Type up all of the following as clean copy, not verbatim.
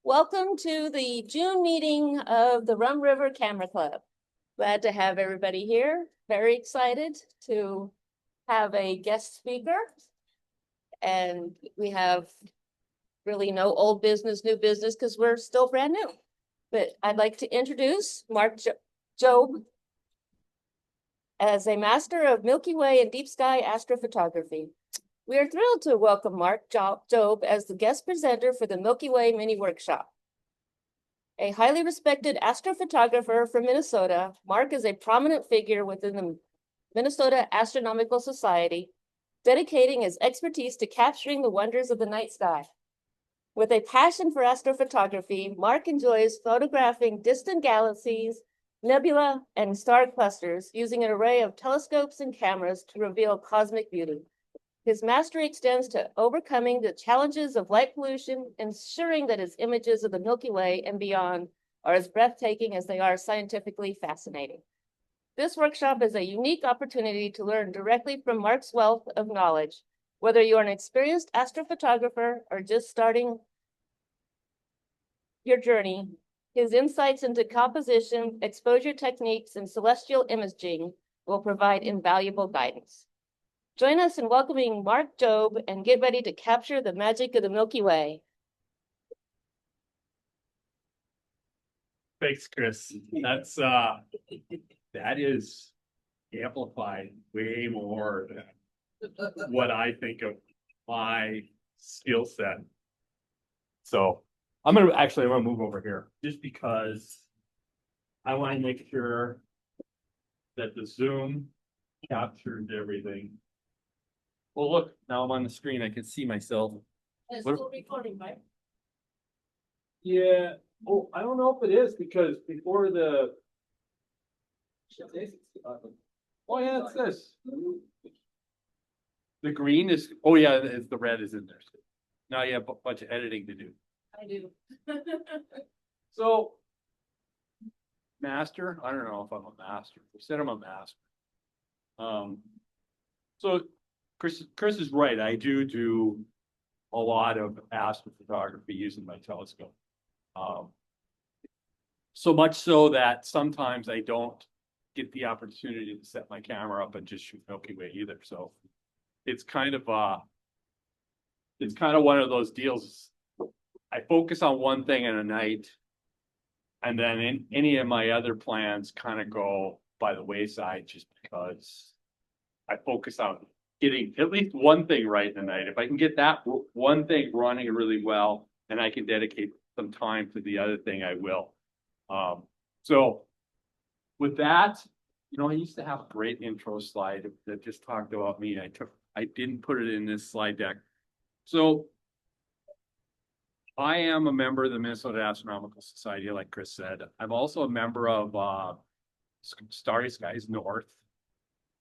Welcome to the June meeting of the Rum River Camera Club. Glad to have everybody here. Very excited to have a guest speaker. And we have really no old business, new business, because we're still brand new. But I'd like to introduce Mark Jobe as a master of Milky Way and deep sky astrophotography. We are thrilled to welcome Mark Jobe as the guest presenter for the Milky Way Mini-Workshop. A highly respected astrophotographer from Minnesota, Mark is a prominent figure within the Minnesota Astronomical Society, dedicating his expertise to capturing the wonders of the night sky. With a passion for astrophotography, Mark enjoys photographing distant galaxies, nebula, and star clusters using an array of telescopes and cameras to reveal cosmic beauty. His mastery extends to overcoming the challenges of light pollution, ensuring that his images of the Milky Way and beyond are as breathtaking as they are scientifically fascinating. This workshop is a unique opportunity to learn directly from Mark's wealth of knowledge. Whether you're an experienced astrophotographer or just starting your journey, his insights into composition, exposure techniques, and celestial imaging will provide invaluable guidance. Join us in welcoming Mark Jobe and get ready to capture the magic of the Milky Way. Thanks, Chris. That is amplified way more than what I think of my skill set. So I'm gonna move over here just because I want to make sure that the Zoom captured everything. Well, look, now I'm on the screen. I can see myself. It's still recording, right? Yeah. Oh, I don't know if it is because before the. Oh yeah, it's this. The green is. Oh yeah, it's the red is in there. Now you have a bunch of editing to do. I do. So, master. I don't know if I'm a master. I said I'm a master. So Chris is right. I do a lot of astrophotography using my telescope. So much so that sometimes I don't get the opportunity to set my camera up and just shoot Milky Way either. So it's kind of one of those deals. I focus on one thing in a night, and then any of my other plans kind of go by the wayside just because I focus on getting at least one thing right in the night. If I can get that one thing running really well, and I can dedicate some time to the other thing, I will. So with that, I used to have a great intro slide that just talked about me. I didn't put it in this slide deck. So I am a member of the Minnesota Astronomical Society, like Chris said. I'm also a member of Starry Skies North,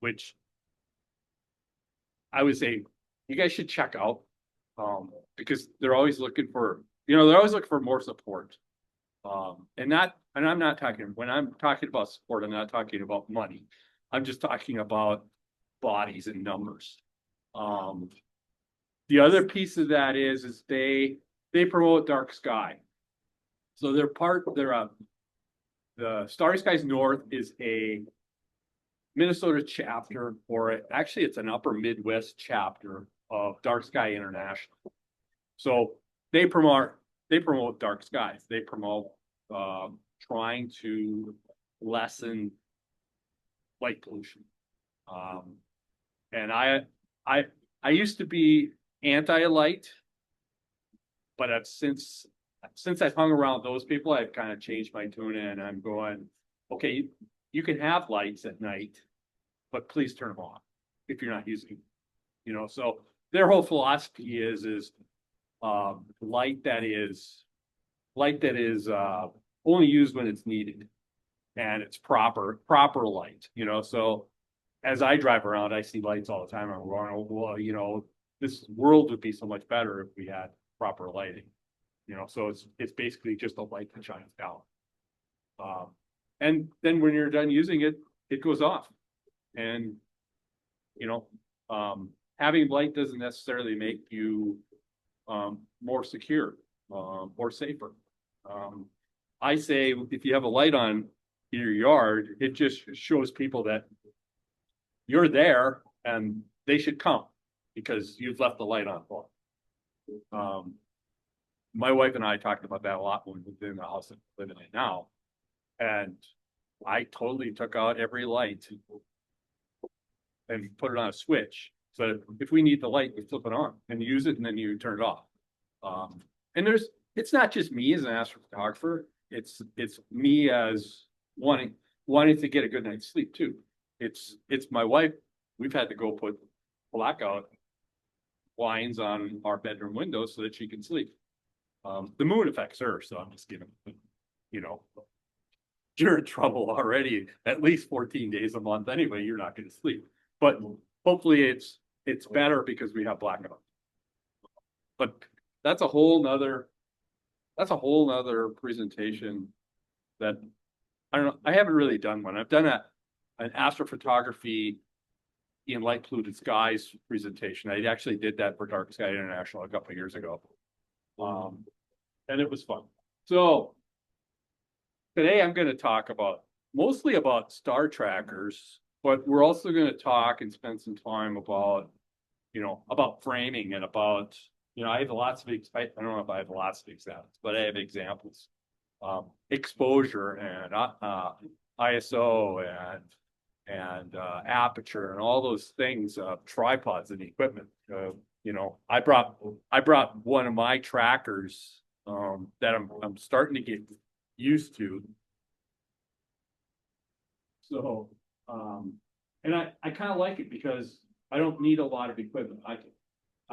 which I would say you guys should check out because they're always looking for, more support. And I'm not talking, when I'm talking about support, I'm not talking about money. I'm just talking about bodies and numbers. The other piece of that is they promote dark sky. So the Starry Skies North is a Minnesota chapter, or actually it's an upper Midwest chapter of Dark Sky International. So they promote dark skies. They promote trying to lessen light pollution. And I used to be anti-light, but since I've hung around those people, I've kind of changed my tune, and I'm going, okay, you can have lights at night, but please turn them off if you're not using them. So their whole philosophy is light that is only used when it's needed, and it's proper light. So as I drive around, I see lights all the time. I'm going, oh, well, this world would be so much better if we had proper lighting. So it's basically just a light that shines down. And then when you're done using it, it goes off. And having light doesn't necessarily make you more secure. or safer. I say if you have a light on in your yard, it just shows people that you're there and they should come because you've left the light on for them. My wife and I talked about that a lot when we lived in the house that we're living in now. And I totally took out every light and put it on a switch. So if we need the light, we flip it on and use it and then you turn it off. And it's not just me as an astrophotographer, it's me as wanting to get a good night's sleep too. It's my wife. We've had to go put blackout blinds on our bedroom windows so that she can sleep. The moon affects her, so I'm just giving, you're in trouble already. At least 14 days a month anyway. You're not going to sleep, but hopefully it's better because we have blackout. But that's a whole nother presentation that I don't know. I haven't really done one. I've done an astrophotography in light polluted skies presentation. I actually did that for Dark Sky International a couple of years ago. And it was fun. So today I'm going to talk mostly about star trackers, but we're also going to talk and spend some time about framing and about, I have lots of, I don't know if I have lots of examples, but I have examples. Exposure and ISO and aperture and all those things, tripods and equipment. I brought one of my trackers that I'm starting to get used to. So, and I kind of like it because I don't need a lot of equipment. I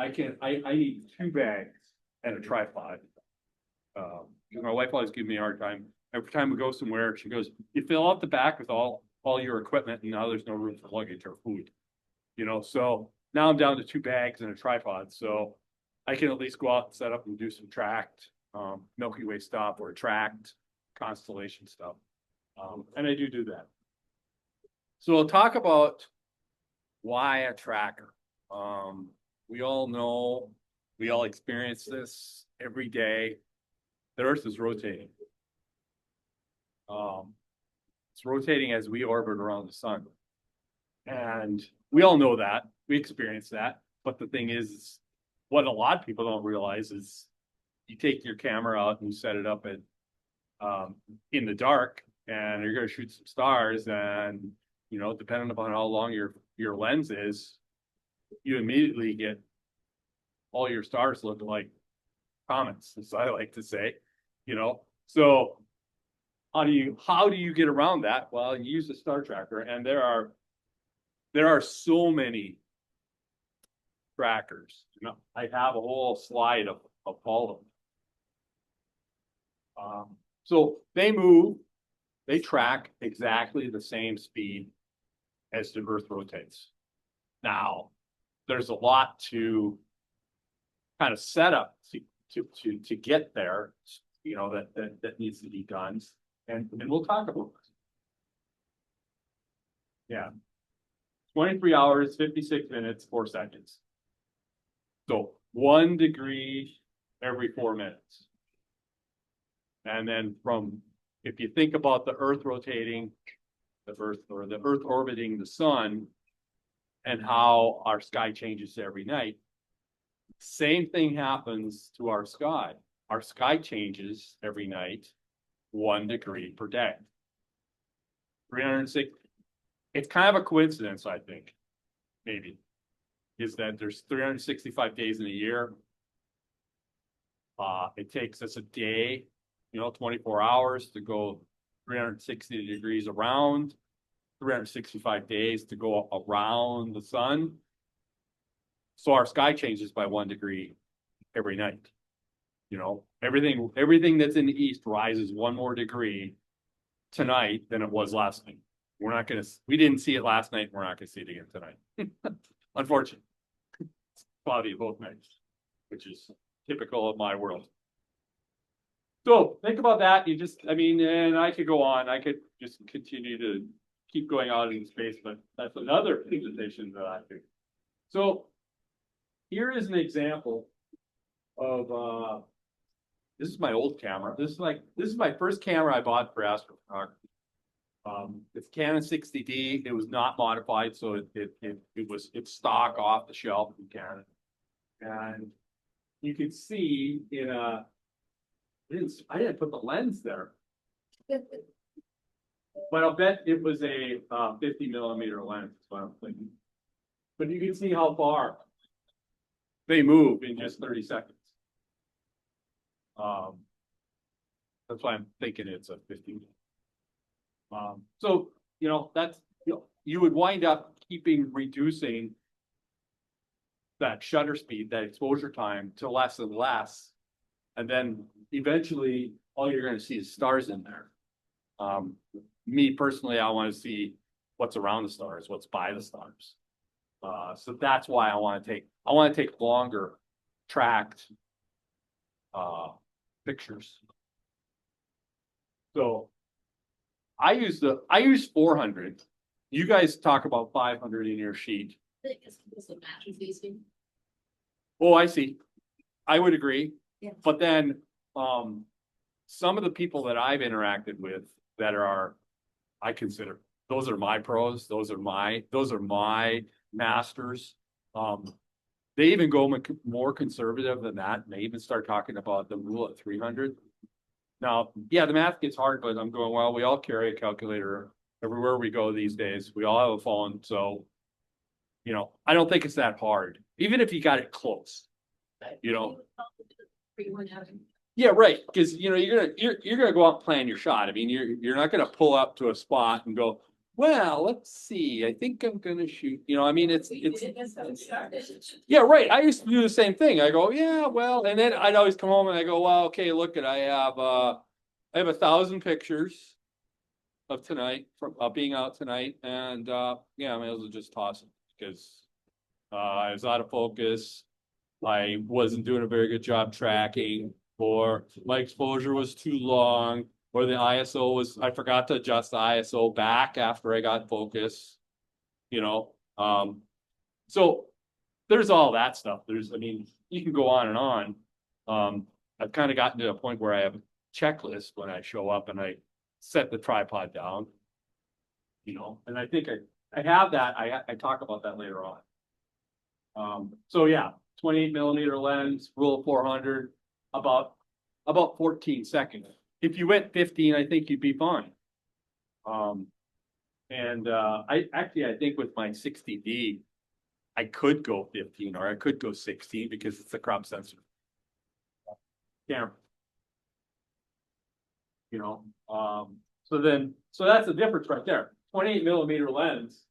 need 2 bags and a tripod. My wife always gives me a hard time. Every time we go somewhere, she goes, "You fill out the back with all your equipment, and now there's no room for luggage or food." So now I'm down to 2 bags and a tripod, so I can at least go out and set up and do some tracked Milky Way stuff or tracked constellation stuff, and I do that. So I'll talk about why a tracker. We all know, we all experience this every day. The Earth is rotating. It's rotating as we orbit around the sun. And we all know that. We experience that. But the thing is, what a lot of people don't realize is you take your camera out and you set it up in the dark, and you're going to shoot some stars. And, depending upon how long your lens is, you immediately get all your stars look like comets, as I like to say. So how do you get around that? Well, you use the star tracker, and there are so many trackers. I have a whole slide of all of them. So they track exactly the same speed as the Earth rotates. Now, there's a lot to kind of set up to get there, that needs to be done. And we'll talk about this. Yeah. 23 hours, 56 minutes, 4 seconds. So 1 degree every 4 minutes. And then if you think about the Earth rotating, the Earth orbiting the sun, and how our sky changes every night, same thing happens to our sky. Our sky changes every night 1 degree per day. 360. It's kind of a coincidence, I think, maybe, is that there's 365 days in a year. It takes us a day, 24 hours to go 360 degrees around, 365 days to go around the sun. So our sky changes by 1 degree every night. Everything that's in the east rises 1 more degree tonight than it was last night. We didn't see it last night. We're not going to see it again tonight. Unfortunately, it's cloudy both nights, which is typical of my world. So think about that. And I could go on. I could just continue to keep going out in space, but that's another presentation that I do. So here is an example of this is my old camera. This is my first camera I bought for astrophotography. It's Canon 60D. It was not modified, so it's stock off the shelf from Canon. And you can see in a, I didn't put the lens there, but I'll bet it was a 50 millimeter lens. That's what I'm thinking. But you can see how far they move in just 30 seconds. That's why I'm thinking it's a 50. So, you know, that's, you would wind up reducing that shutter speed, that exposure time to less and less. And then eventually all you're going to see is stars in there. Me personally, I want to see what's around the stars, what's by the stars. So that's why I want to take longer tracked pictures. So I use 400. You guys talk about 500 in your sheet. Oh, I see. I would agree. Yeah. But then some of the people that I've interacted with that are, I consider those are my pros, those are my masters. They even go more conservative than that, and they even start talking about the rule at 300. Now, yeah, the math gets hard, but I'm going, well, we all carry a calculator everywhere we go these days. We all have a phone, so you know, I don't think it's that hard, even if you got it close. You know. Yeah, right. Because you know you're gonna go out and plan your shot. I mean, you're not gonna pull up to a spot and go, well, let's see. I think I'm gonna shoot. You know, I mean, it's yeah, right. I used to do the same thing. I go, yeah, well, and then I'd always come home and I go, well, okay, look at I have 1,000 pictures of tonight from being out tonight, and yeah, I may as well just toss it because I was out of focus. I wasn't doing a very good job tracking, or my exposure was too long, or the ISO was, I forgot to adjust the ISO back after I got focus, you know. So there's all that stuff. I mean, you can go on and on. I've kind of gotten to a point where I have a checklist when I show up and I set the tripod down, you know, and I think I have that. I talk about that later on. So yeah. 28 millimeter lens, rule of 400, about 14 seconds. If you went 15, I think you'd be fine. I think with my 60D, I could go 15 or I could go 16 because it's a crop sensor camera. You know, so that's the difference right there. 28 millimeter lens,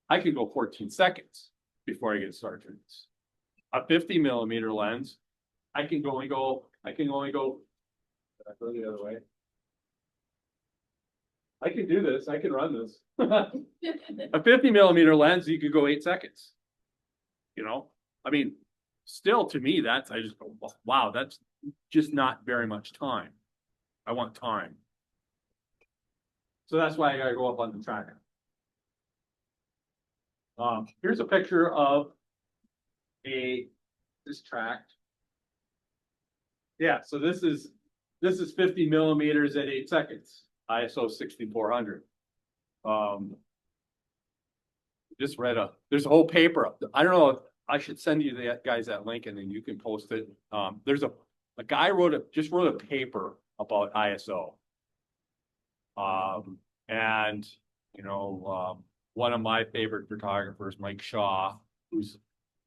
I could go 14 seconds before I get started. A 50 millimeter lens, I can only go. Did I go the other way? I can do this. I can run this. A 50 millimeter lens, you could go 8 seconds. You know, I mean, still to me, I just go, wow, that's just not very much time. I want time. So that's why I gotta go up on the tracker. Here's a picture of this tracked. Yeah, so this is 50 millimeters at 8 seconds, ISO 6400. Just read there's a whole paper. I don't know if I should send you that link and then you can post it. There's a guy just wrote a paper about ISO. And you know, one of my favorite photographers, Mike Shaw,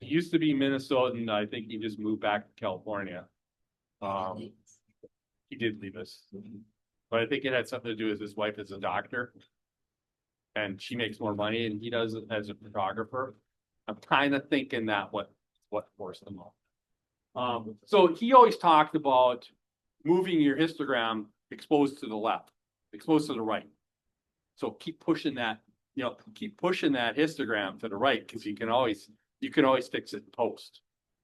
he used to be Minnesotan. I think he just moved back to California. He did leave us, but I think it had something to do with his wife is a doctor, and she makes more money, and he does it as a photographer. I'm kind of thinking that what forced them off. So he always talked about moving your histogram exposed to the left, exposed to the right. So keep pushing that, you know, histogram to the right because you can always fix it in post.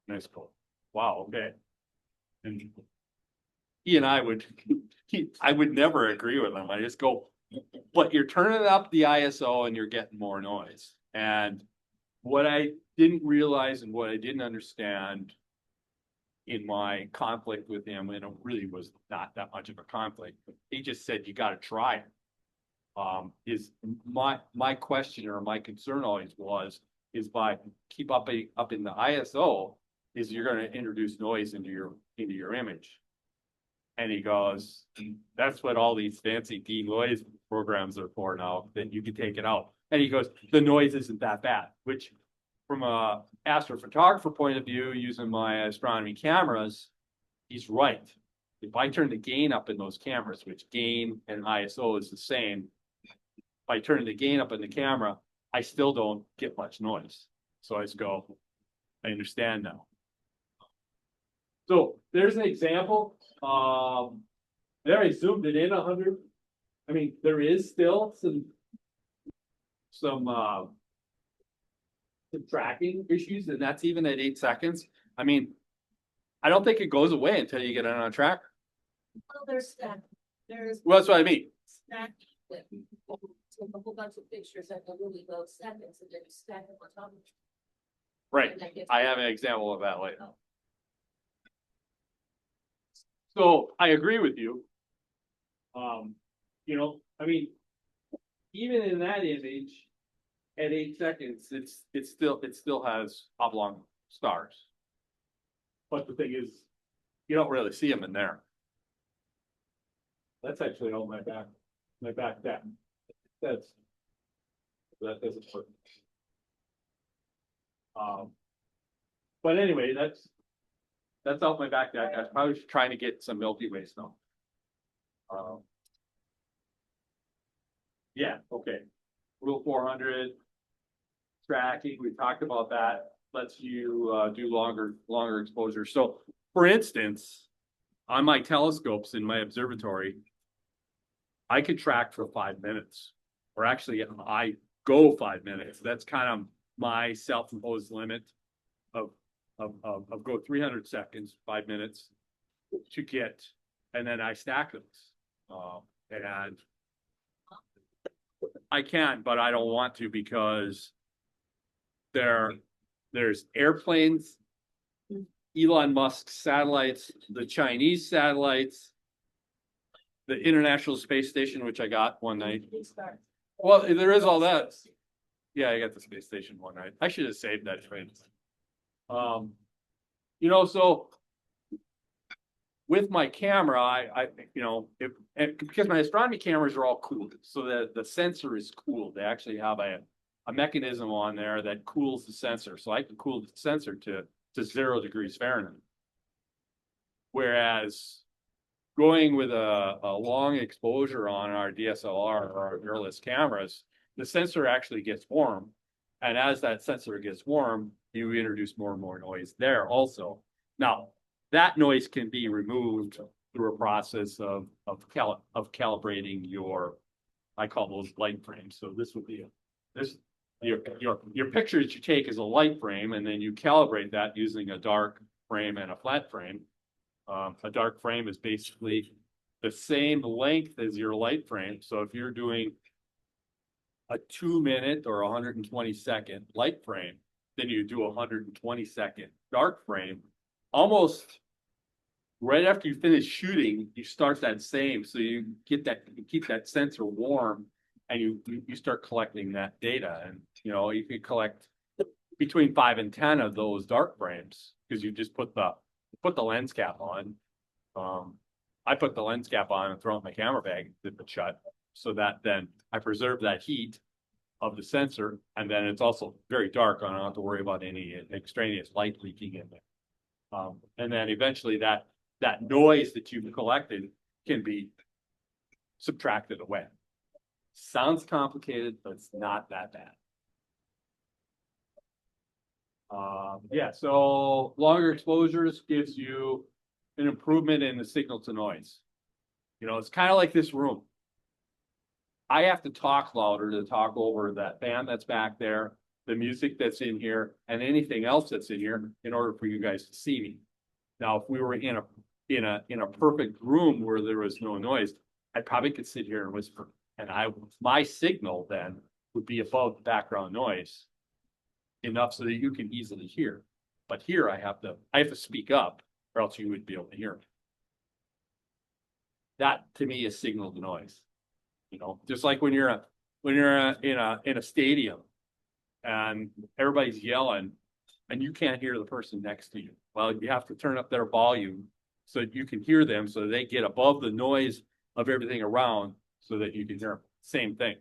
Nice quote. Wow. Okay. And he and I would never agree with him. I just go, but you're turning up the ISO and you're getting more noise. And what I didn't realize and what I didn't understand in my conflict with him, and it really was not that much of a conflict. He just said, you got to try it. Is my question or my concern always was, is by keep up in the ISO, is you're going to introduce noise into your image. And he goes, that's what all these fancy denoise programs are for now, that you can take it out. And he goes, the noise isn't that bad, which from a astrophotographer point of view, using my astronomy cameras, he's right. If I turn the gain up in those cameras, which gain and ISO is the same, if I turn the gain up in the camera, I still don't get much noise. So I just go, I understand now. So there's an example. There I zoomed it in 100. I mean, there is still some tracking issues, and that's even at 8 seconds. I mean, I don't think it goes away until you get it on track. Well, there's Well, that's what I mean. stack with take a whole bunch of pictures at the really low seconds and then you stack them on top of each Right. other. And that I gets- have an example of that later. Oh. So I agree with you. You know, I mean, even in that image, at 8 seconds, it still has oblong stars. But the thing is, you don't really see them in there. That's actually on my back deck. That doesn't work. But anyway, that's off my back deck. I was probably trying to get some Milky Way snow. Yeah, okay. Rule 400 tracking, we talked about that. Lets you do longer exposure. So for instance, on my telescopes in my observatory, I could track for 5 minutes, or actually I go 5 minutes. That's kind of my self-imposed limit of go 300 seconds, 5 minutes to get, and then I stack those. And I can, but I don't want to because there's airplanes, Elon Musk's satellites, the Chinese satellites, the International Space Station, which I got one night. Well, there is all that. Yeah, I got the space station one night. I should have saved that train. You know, so with my camera, I you know, because my astronomy cameras are all cooled, so the sensor is cooled. They actually have a mechanism on there that cools the sensor, so I can cool the sensor to 0 degrees Fahrenheit. Whereas going with a long exposure on our DSLR or our mirrorless cameras, the sensor actually gets warm. And as that sensor gets warm, you introduce more and more noise there also. Now, that noise can be removed through a process of calibrating your, I call those light frames. So this would be your picture that you take is a light frame, and then you calibrate that using a dark frame and a flat frame. A dark frame is basically the same length as your light frame. So if you're doing a 2-minute or 120-second light frame, then you do a 120-second dark frame. Almost right after you finish shooting, you start that same. So you keep that sensor warm, and you start collecting that data. And you know, you can collect between 5 and 10 of those dark frames because you just put the lens cap on. I put the lens cap on and throw it in my camera bag, zip it shut, so that then I preserve that heat of the sensor, and then it's also very dark. I don't have to worry about any extraneous light leaking in there. And then eventually that noise that you've collected can be subtracted away. Sounds complicated, but it's not that bad. Yeah, so longer exposures gives you an improvement in the signal to noise. You know, it's kind of like this room. I have to talk louder to talk over that band that's back there, the music that's in here, and anything else that's in here in order for you guys to see me. Now, if we were in a perfect room where there was no noise, I probably could sit here and whisper, and my signal then would be above the background noise enough so that you can easily hear. But here I have to speak up or else you would be able to hear me. That to me is signal to noise. You know, just like when you're in a stadium and everybody's yelling and you can't hear the person next to you. Well, you have to turn up their volume so that you can hear them, so they get above the noise of everything around so that you can hear them. Same thing.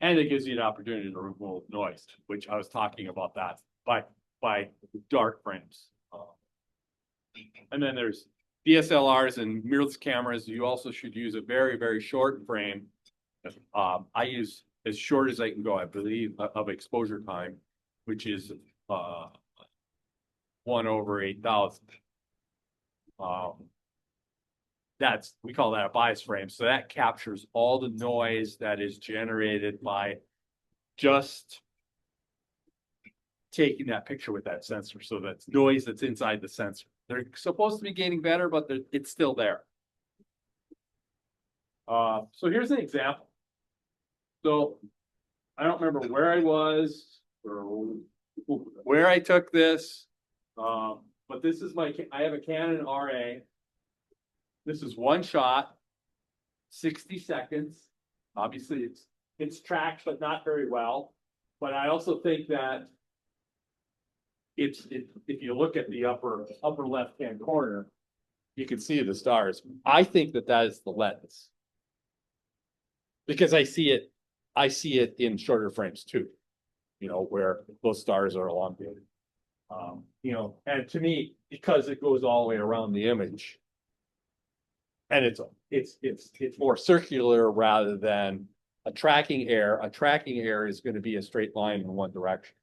And it gives you the opportunity to remove noise, which I was talking about that by dark frames. And then there's DSLRs and mirrorless cameras. You also should use a very, very short frame. I use as short as I can go, I believe, of exposure time, which is 1/8,000. We call that a bias frame. So that captures all the noise that is generated by just taking that picture with that sensor. So that's noise that's inside the sensor. They're supposed to be getting better, but it's still there. So here's an example. So I don't remember where I was or where I took this, but this is I have a Canon RA. This is one shot, 60 seconds. Obviously it's tracked, but not very well. But I also think that if you look at the upper left-hand corner, you can see the stars. I think that is the lens. Because I see it in shorter frames too, you know, where those stars are elongated. You know, and to me, because it goes all the way around the image, and it's more circular rather than a tracking error. A tracking error is going to be a straight line in one direction,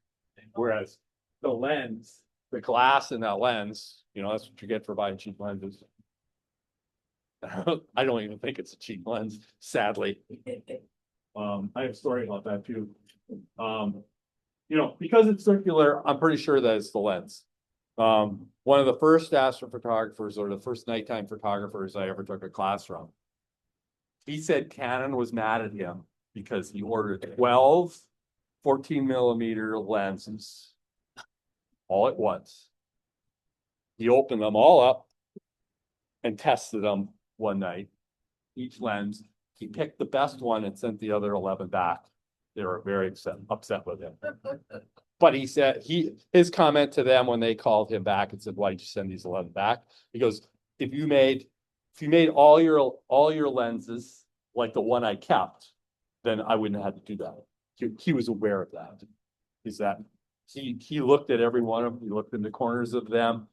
whereas the lens, the glass in that lens, you know, that's what you get for buying cheap lenses. I don't even think it's a cheap lens, sadly. I have a story about that too. You know, because it's circular, I'm pretty sure that it's the lens. One of the first astrophotographers or the first nighttime photographers I ever took a class from, he said Canon was mad at him because he ordered 12 14mm lenses all at once. He opened them all up and tested them one night, each lens. He picked the best one and sent the other 11 back. They were very upset with him. But he said his comment to them when they called him back and said, "Why did you send these 11 back?" He goes, if you made all your lenses like the one I kept, then I wouldn't have had to do that. He was aware of that. Is that he looked at every one of them, he looked in the corners of them,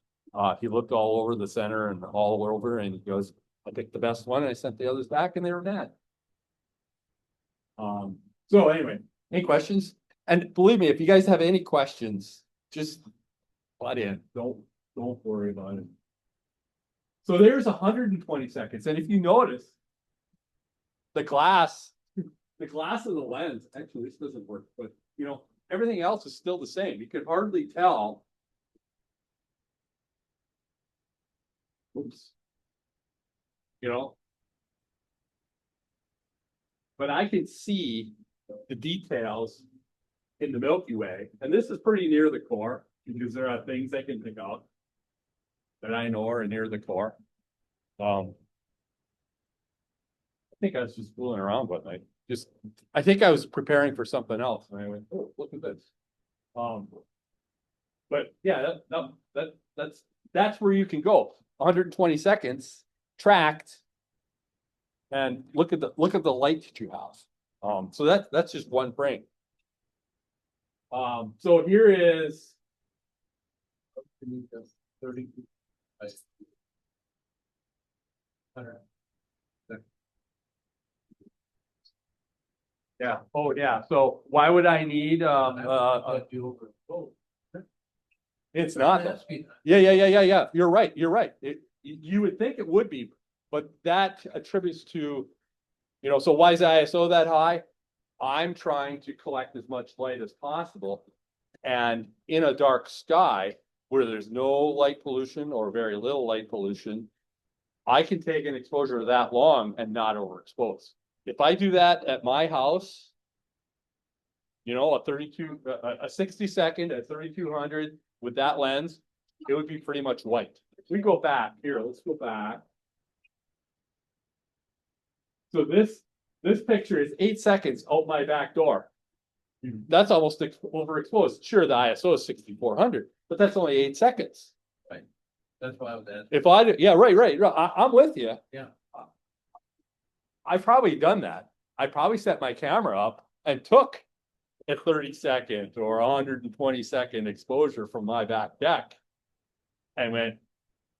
he looked all over the center and all over, and he goes, I picked the best one and I sent the others back and they were mad. So anyway, any questions? And believe me, if you guys have any questions, just butt in. Don't worry about it. So there's 120 seconds. And if you notice, the glass of the lens, actually this doesn't work, but you know, everything else is still the same. You can hardly tell. Oops. You know, but I can see the details in the Milky Way, and this is pretty near the core because there are things I can pick out that I know are near the core. I think I was just fooling around one night. I think I was preparing for something else, and I went, "Oh, look at this." But yeah, that's where you can go. 120 seconds tracked, and look at the light that you have. So that's just one frame. So here is 30. Yeah. Oh yeah. So why would I need it's not. Yeah. You're right. You would think it would be, but that attributes to, you know, so why is the ISO that high? I'm trying to collect as much light as possible. And in a dark sky where there's no light pollution or very little light pollution, I can take an exposure that long and not overexpose. If I do that at my house, you know, a 60 second at 3200 with that lens, it would be pretty much white. We go back here. Let's go back. So this picture is 8 seconds out my back door. That's almost overexposed. Sure, the ISO is 6400, but that's only 8 seconds. Right. That's why I was asking. If I, yeah, right. I'm with you. Yeah. I've probably done that. I probably set my camera up and took a 30-second or 120-second exposure from my back deck and went,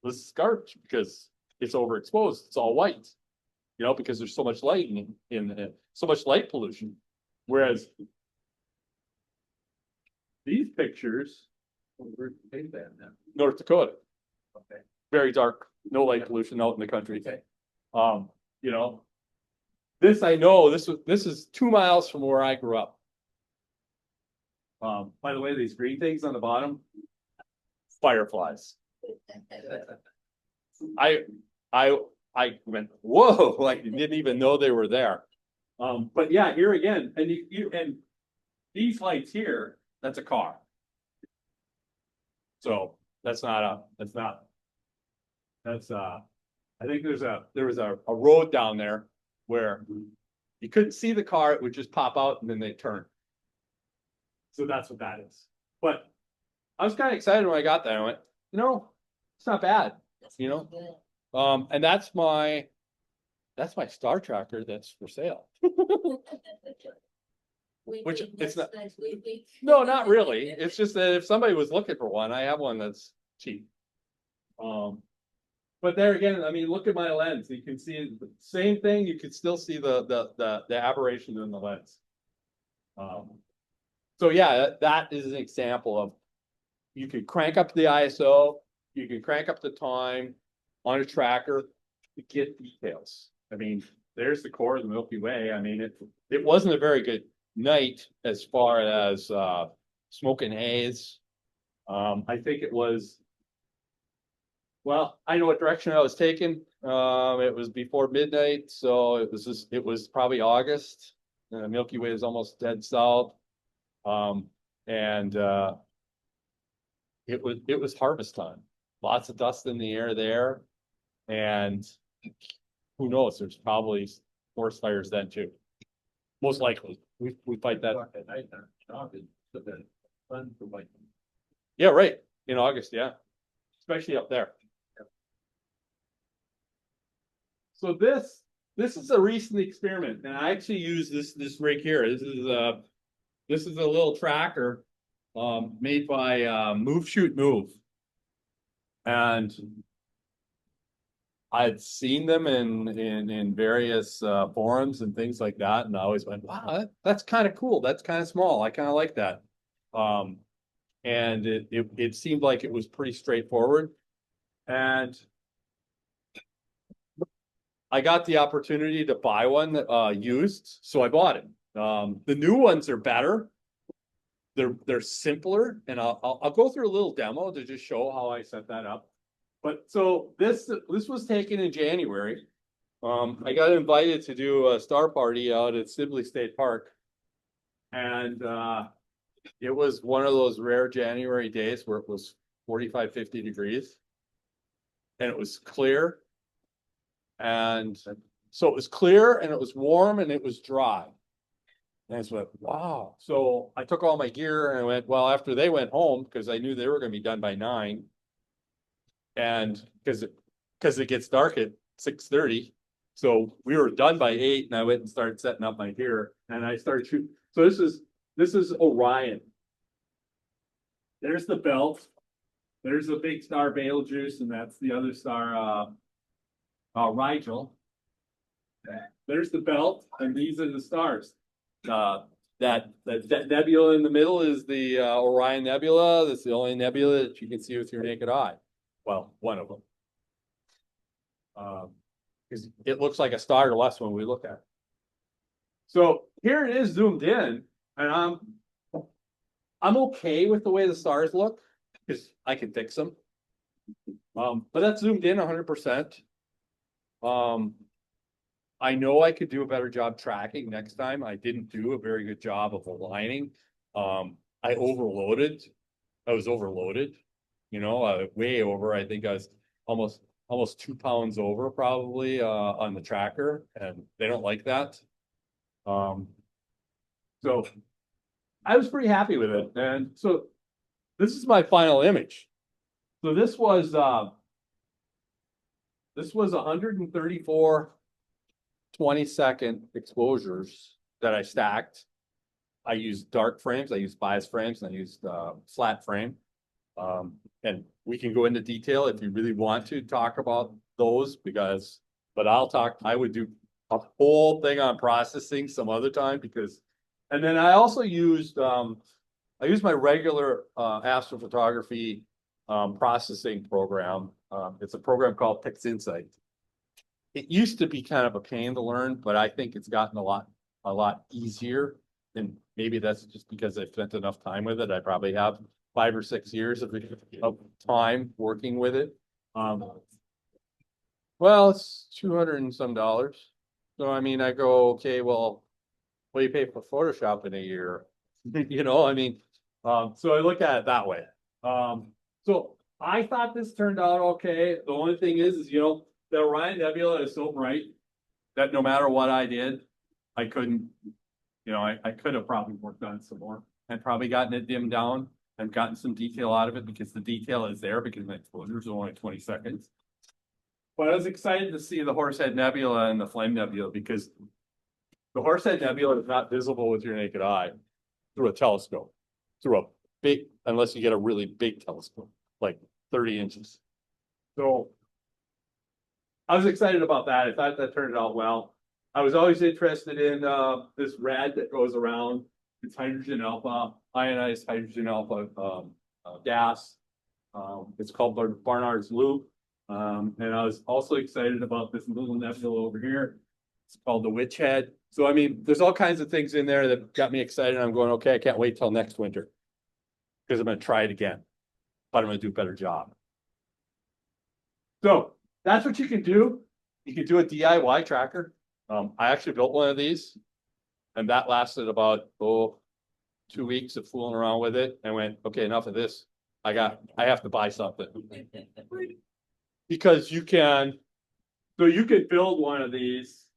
this is garbage because it's overexposed. It's all white, you know, because there's so much light in so much light pollution. Whereas these pictures, Where's the base at now? North Dakota, Okay. very dark, no light pollution out in the country. Okay. You know, this I know this is 2 miles from where I grew up. By the way, these green things on the bottom, fireflies. I went, whoa, I didn't even know they were there. But yeah, here again, and and these lights here, that's a car. So that's I think there was a road down there where you couldn't see the car, it would just pop out and then they turn. So that's what that is. But I was kind of excited when I got there. I went, you know, it's not bad, you know. And that's my star tracker that's for sale. Which it's not. No, not really. It's just that if somebody was looking for one, I have one that's cheap. But there again, I mean, look at my lens. You can see the same thing. You can still see the aberration in the lens. So yeah, that is an example of you can crank up the ISO, you can crank up the time on a tracker to get details. I mean, there's the core of the Milky Way. I mean, it wasn't a very good night as far as smoke and haze. I think it was, well, I know what direction I was taking. It was before midnight, so it was probably August. Milky Way is almost dead south. And it was harvest time. Lots of dust in the air there. And who knows, there's probably forest fires then too. Most likely. We fight that. At night, August, so the sun for like. Yeah, right. In August, yeah. Especially up there. So this is a recent experiment, and I actually use this rig here. This is a little tracker made by Move Shoot Move. And I'd seen them in various forums and things like that, and I always went, wow, that's kind of cool. That's kind of small. I kind of like that. And it seemed like it was pretty straightforward. And I got the opportunity to buy one used, so I bought it. The new ones are better. They're simpler, and I'll go through a little demo to just show how I set that up. But so this was taken in January. I got invited to do a star party out at Sibley State Park, and it was one of those rare January days where it was 45, 50 degrees, and it was clear. And so it was clear, and it was warm, and it was dry. And I just went, wow. So I took all my gear and I went, well, after they went home, because I knew they were going to be done by 9. And because it gets dark at 6:30. So we were done by 8, and I went and started setting up my gear, and I started shooting. So this is Orion. There's the belt. There's the big star Betelgeuse, and that's the other star, Rigel. There's the belt, and these are the stars. That nebula in the middle is the Orion Nebula. That's the only nebula that you can see with your naked eye. Well, one of them. Because it looks like a star to us when we look at it. So here it is zoomed in, and I'm okay with the way the stars look because I can fix them. But that's zoomed in 100%. I know I could do a better job tracking next time. I didn't do a very good job of aligning. I was overloaded. you know, way over. I think I was almost 2 pounds over probably on the tracker, and they don't like that. So I was pretty happy with it. And so this is my final image. So this was 134 20-second exposures that I stacked. I used dark frames, I used bias frames, and I used flat frame. And we can go into detail if you really want to talk about those, but I would do a whole thing on processing some other time and then I also used my regular astrophotography processing program. It's a program called PixInsight. It used to be kind of a pain to learn, but I think it's gotten a lot easier. And maybe that's just because I've spent enough time with it. I probably have 5 or 6 years of time working with it. Well, it's $200 and some. So I mean, I go, okay, well, what do you pay for Photoshop in a year? You know, I mean, so I look at it that way. So I thought this turned out okay. The only thing is, you know, the Orion Nebula is so bright that no matter what I did, I couldn't, you know, I could have probably worked on it some more and probably gotten it dimmed down and gotten some detail out of it because the detail is there because my exposures are only 20 seconds. But I was excited to see the Horsehead Nebula and the Flame Nebula because the Horsehead Nebula is not visible with your naked eye through a telescope, unless you get a really big telescope, like 30 inches. So I was excited about that. I thought that turned out well. I was always interested in this rad that goes around. It's hydrogen alpha, ionized hydrogen alpha gas. It's called Barnard's Loop. And I was also excited about this little nebula over here. It's called the Witch Head. So, I mean, there's all kinds of things in there that got me excited. I'm going, okay, I can't wait till next winter because I'm going to try it again, but I'm going to do a better job. So that's what you can do. You can do a DIY tracker. I actually built one of these and that lasted about, 2 weeks of fooling around with it and went, okay, enough of this. I have to buy something because you can build one of these.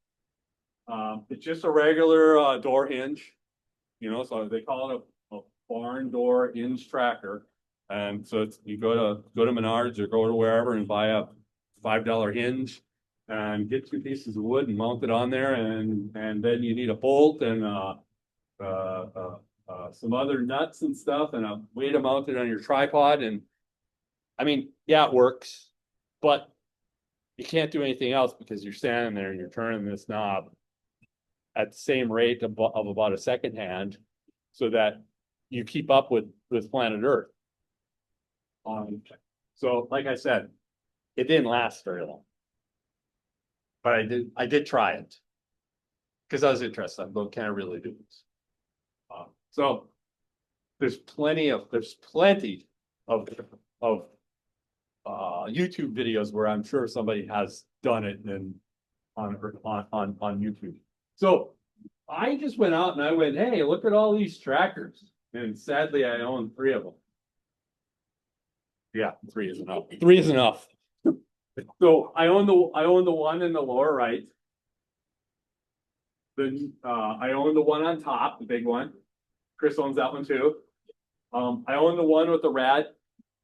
It's just a regular door hinge, you know, so they call it a barn door hinge tracker. And so you go to Menards or go to wherever and buy a $5 hinge and get 2 pieces of wood and mount it on there. And then you need a bolt and some other nuts and stuff and a way to mount it on your tripod. And I mean, yeah, it works, but you can't do anything else because you're standing there and you're turning this knob at the same rate of about a second hand so that you keep up with planet Earth. So like I said, it didn't last very long, but I did try it because I was interested. I'm going, can I really do this? So there's plenty of YouTube videos where I'm sure somebody has done it and on YouTube. So I just went out and I went, hey, look at all these trackers. And sadly, I own 3 of them. Yeah, 3 is enough. 3 is enough. So I own the one in the lower right. Then I own the one on top, the big one. Chris owns that one too. I own the one with the rad.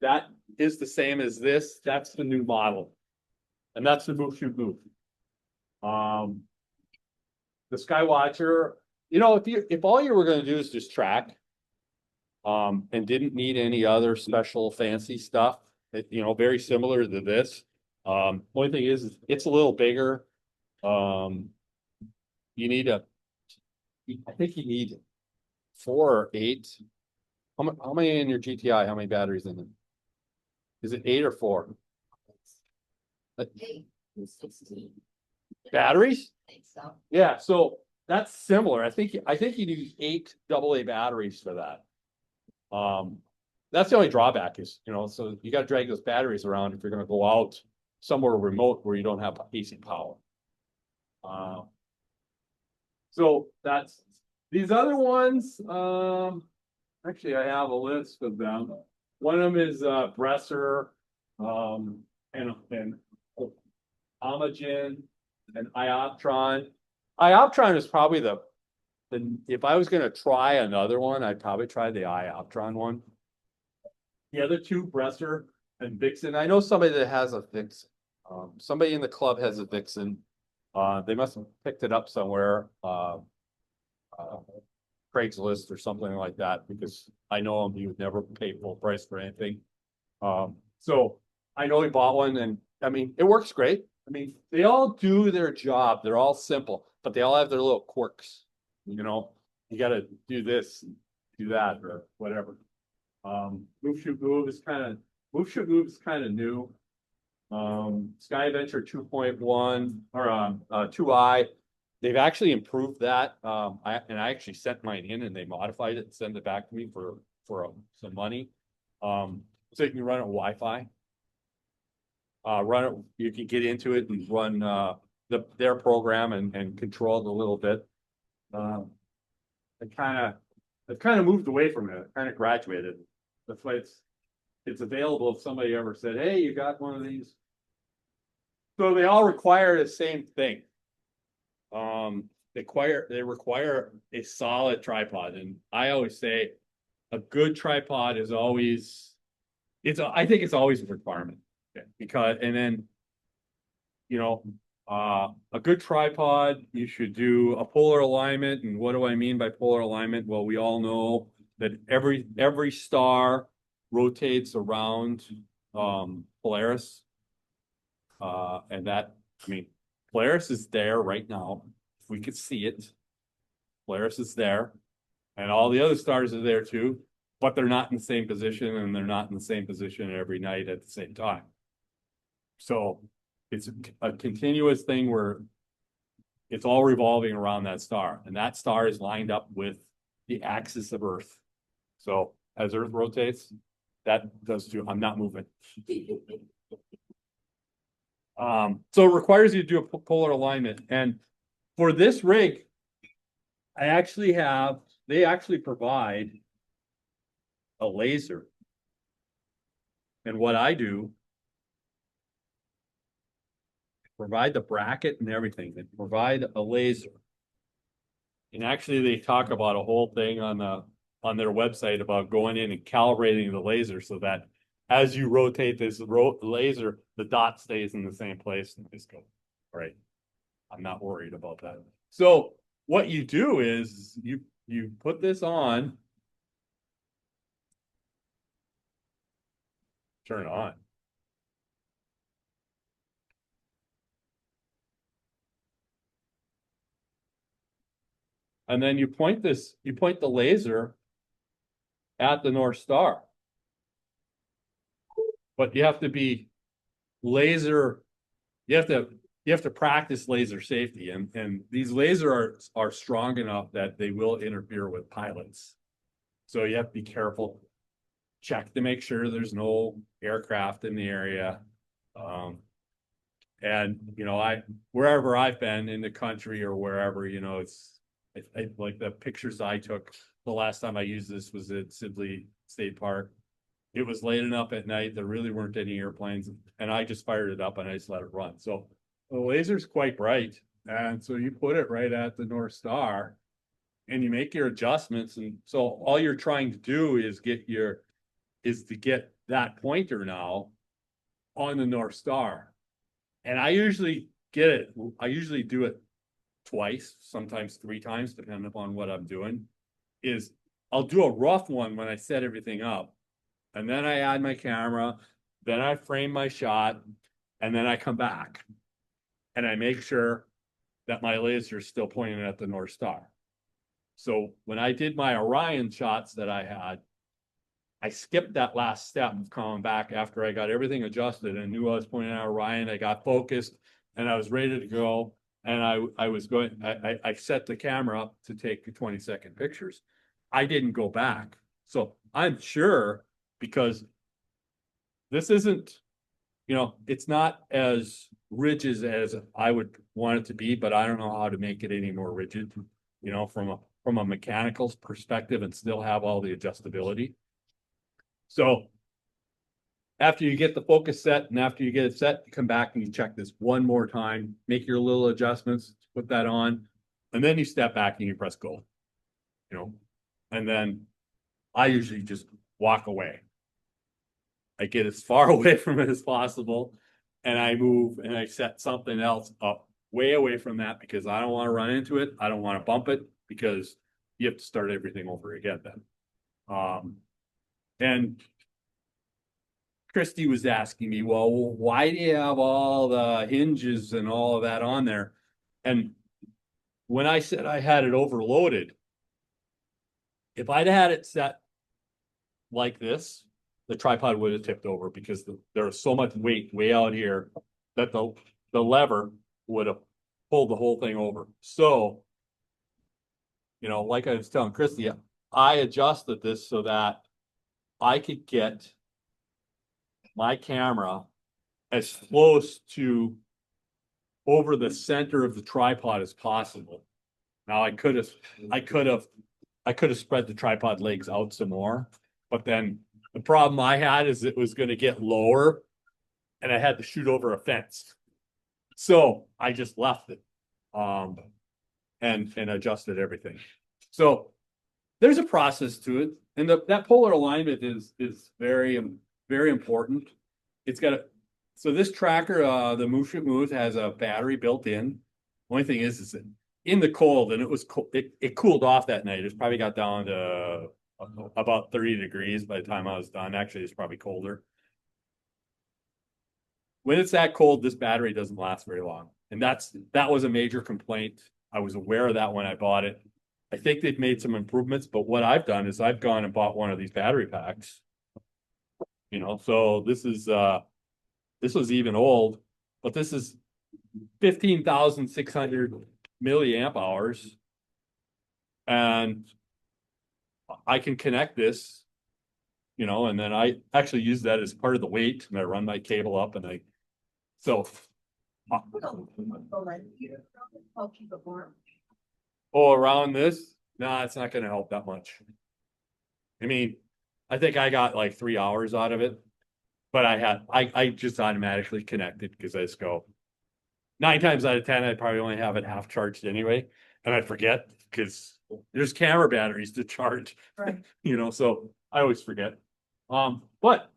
That is the same as this. That's the new model. And that's the Move Shoot Move. The Skywatcher, you know, if all you were going to do is just track, and didn't need any other special fancy stuff, you know, very similar to this. Only thing is it's a little bigger. You need I think you need 4 or 8. How many in your GTI? How many batteries in it? Is it 8 or 4? 8 and 16. Batteries? I think so. Yeah, so that's similar. I think you need 8 AA batteries for that. That's the only drawback is, you know, so you got to drag those batteries around if you're going to go out somewhere remote where you don't have AC power. So that's these other ones. Actually, I have a list of them. One of them is Bresser, and Omogen and Ioptron. Ioptron is probably the if I was gonna try another one, I'd probably try the Ioptron one. The other two, Bresser and Vixen. I know somebody that has a Vixen. Somebody in the club has a Vixen. They must have picked it up somewhere, Craigslist or something like that, because I know him, he would never pay full price for anything. So I know he bought one, and I mean, it works great. I mean, they all do their job. They're all simple, but they all have their little quirks. You know, you got to do this, do that, or whatever. Move Shoot Move is kind of new. Sky Adventure 2.1 or 2i, they've actually improved that. I actually sent mine in and they modified it and sent it back to me for some money. So you can run it Wi-Fi. You can get into it and run their program and control it a little bit. I've kind of moved away from it. I kind of graduated. That's why it's available if somebody ever said, "Hey, you got one of these?" So they all require the same thing. They require a solid tripod, and I always say a good tripod is always I think it's always a requirement. Okay. Because and then a good tripod, you should do a polar alignment. And what do I mean by polar alignment? Well, we all know that every star rotates around Polaris. And that, I mean, Polaris is there right now. If we could see it, Polaris is there. And all the other stars are there too, but they're not in the same position, and they're not in the same position every night at the same time. So it's a continuous thing where it's all revolving around that star, and that star is lined up with the axis of Earth. So as Earth rotates, that does too. I'm not moving. So it requires you to do a polar alignment. And for this rig, they actually provide a laser. And what I do, provide the bracket and everything. They provide a laser. And actually they talk about a whole thing on their website about going in and calibrating the laser so that as you rotate this laser, the dot stays in the same place. And just go, all right, I'm not worried about that. So what you do is you put this on, turn it on. And then you point the laser at the North Star. But you have to be laser, you have to practice laser safety. And these lasers are strong enough that they will interfere with pilots. So you have to be careful. Check to make sure there's no aircraft in the area. And wherever I've been in the country or wherever, it's like the pictures I took the last time I used this was at Sibley State Park. It was late enough at night. There really weren't any airplanes, and I just fired it up and I just let it run. So the laser's quite bright. And so you put it right at the North Star and you make your adjustments. And so all you're trying to do is to get that pointer now on the North Star. And I usually do it twice, sometimes 3 times, depending upon what I'm doing. I'll do a rough one when I set everything up. And then I add my camera, then I frame my shot, and then I come back. And I make sure that my laser is still pointing at the North Star. So when I did my Orion shots that I had, I skipped that last step of coming back after I got everything adjusted and knew I was pointing at Orion. I got focused and I was ready to go. And I set the camera up to take 20-second pictures. I didn't go back. So I'm sure, because this isn't, it's not as rigid as I would want it to be, but I don't know how to make it any more rigid, from a mechanical perspective and still have all the adjustability. So after you get the focus set and after you get it set, you come back and you check this one more time, make your little adjustments, put that on, and then you step back and you press go. You know, and then I usually just walk away. I get as far away from it as possible, and I move and I set something else up way away from that because I don't want to run into it. I don't want to bump it because you have to start everything over again then. And Christy was asking me, well, why do you have all the hinges and all of that on there? And when I said I had it overloaded, if I'd had it set like this, the tripod would have tipped over because there was so much weight way out here that the lever would have pulled the whole thing over. So, you know, like I was telling Christy, I adjusted this so that I could get my camera as close to over the center of the tripod as possible. Now I could have spread the tripod legs out some more, but then the problem I had is it was going to get lower and I had to shoot over a fence. So I just left it and adjusted everything. So there's a process to it. And that polar alignment is very, very important. It's got so this tracker, the Move Shoot Move, has a battery built in. Only thing is in the cold, and it cooled off that night. It's probably got down to about 30 degrees by the time I was done. Actually, it's probably colder. When it's that cold, this battery doesn't last very long. And that was a major complaint. I was aware of that when I bought it. I think they've made some improvements, but what I've done is I've gone and bought one of these battery packs. You know, so this was even old, but this is 15,600 milliamp hours. And I can connect this, you know, and then I actually use that as part of the weight, and I run my cable up and around this, no, it's not going to help that much. I mean, I think I got like 3 hours out of it, but I just automatically connected because I just go 9 times out of 10, I'd probably only have it half charged anyway. And I forget because there's camera batteries to charge, right? You know, so I always forget. But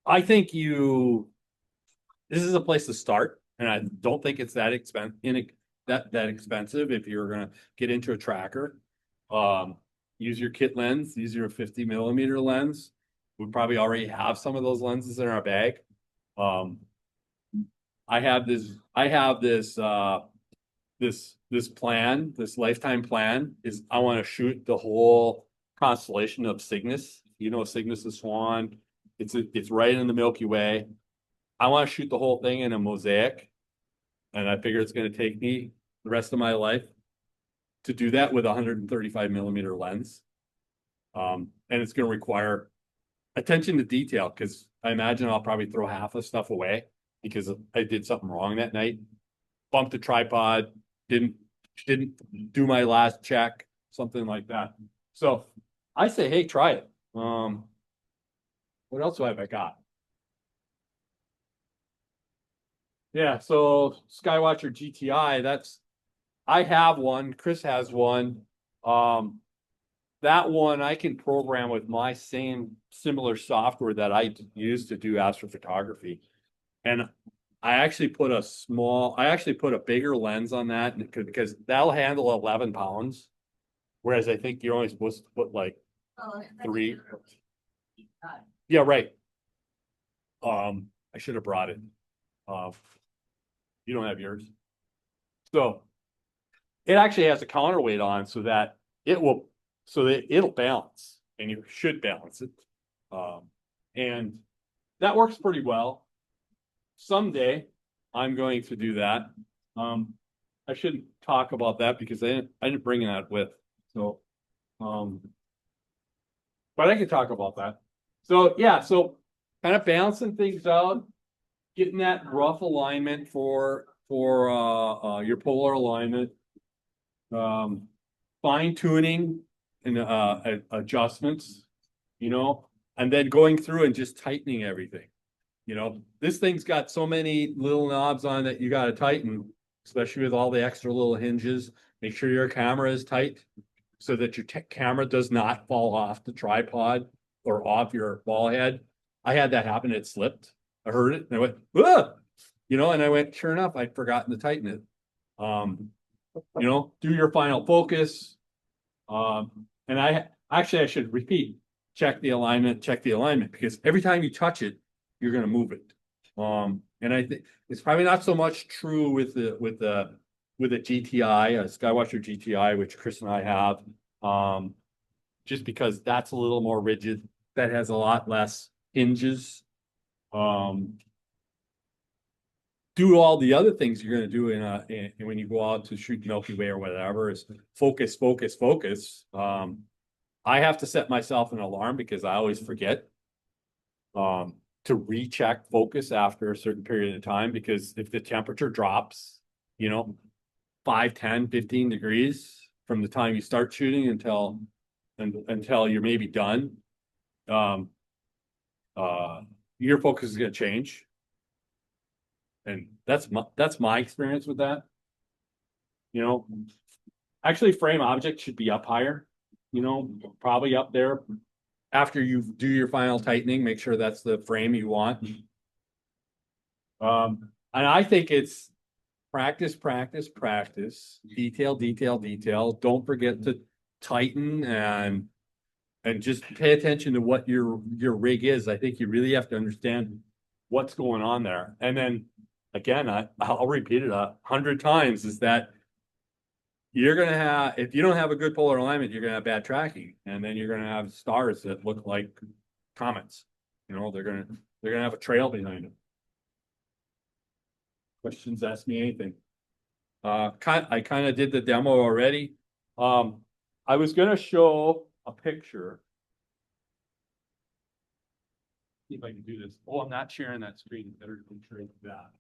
I think this is a place to start, and I don't think it's that expensive if you're gonna get into a tracker. Use your kit lens, use your 50 millimeter lens. We probably already have some of those lenses in our bag. I have this plan, this lifetime plan is I want to shoot the whole constellation of Cygnus. You know, Cygnus is Swan. It's right in the Milky Way. I want to shoot the whole thing in a mosaic. And I figure it's going to take me the rest of my life to do that with a 135 millimeter lens. And it's going to require attention to detail because I imagine I'll probably throw half the stuff away because I did something wrong that night. Bumped the tripod, didn't do my last check, something like that. So I say, hey, try it. What else have I got? Yeah, so Skywatcher GTI, I have one, Chris has one. That one I can program with my similar software that I use to do astrophotography. And I actually put a bigger lens on that because that'll handle 11 pounds. Whereas I think you're only supposed to put like 3. Yeah, right. I should have brought it. You don't have yours. So it actually has a counterweight on so that it'll balance, and you should balance it. And that works pretty well. Someday I'm going to do that. I shouldn't talk about that because I didn't bring that with. So, but I can talk about that. So yeah, so kind of balancing things out, getting that rough alignment for your polar alignment, fine tuning and adjustments, you know, and then going through and just tightening everything. You know, this thing's got so many little knobs on that you got to tighten, especially with all the extra little hinges. Make sure your camera is tight so that your camera does not fall off the tripod or off your ball head. I had that happen. It slipped. I heard it and I went, ah! You know, and I went, sure enough, I'd forgotten to tighten it. You know, do your final focus. And I should repeat, check the alignment, because every time you touch it, you're going to move it. And I think it's probably not so much true with the GTI, a Skywatcher GTI, which Chris and I have. Just because that's a little more rigid, that has a lot less hinges. Do all the other things you're going to do in when you go out to shoot Milky Way or whatever is focus, focus, focus. I have to set myself an alarm because I always forget to recheck focus after a certain period of time, because if the temperature drops, you know, 5, 10, 15 degrees from the time you start shooting until you're maybe done, your focus is going to change. And that's my experience with that. You know, actually frame object should be up higher, you know, probably up there. After you do your final tightening, make sure that's the frame you want. And I think it's practice, practice, practice, detail, detail, detail. Don't forget to tighten and just pay attention to what your rig is. I think you really have to understand what's going on there. And then again, I'll repeat it 100 times, is that you're going to have, if you don't have a good polar alignment, you're going to have bad tracking. And then you're going to have stars that look like comets. You know, they're going to have a trail behind them. Questions, ask me anything. I kind of did the demo already. I was going to show a picture. See if I can do this. Oh, I'm not sharing that screen. Better share that.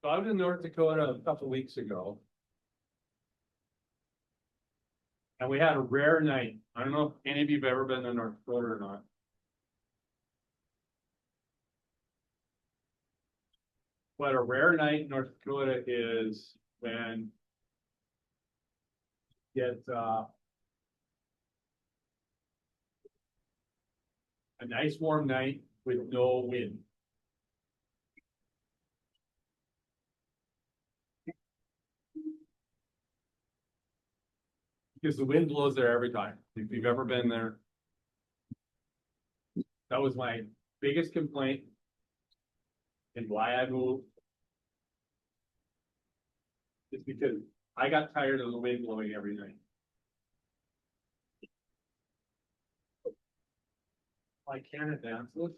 So I was in North Dakota a couple of weeks ago. And we had a rare night. I don't know if any of you have ever been to North Dakota or not. But a rare night in North Dakota is when you get a nice warm night with no wind. Because the wind blows there every time. If you've ever been there, that was my biggest complaint and why I moved. It's because I got tired of the wind blowing every night. I can't advance this.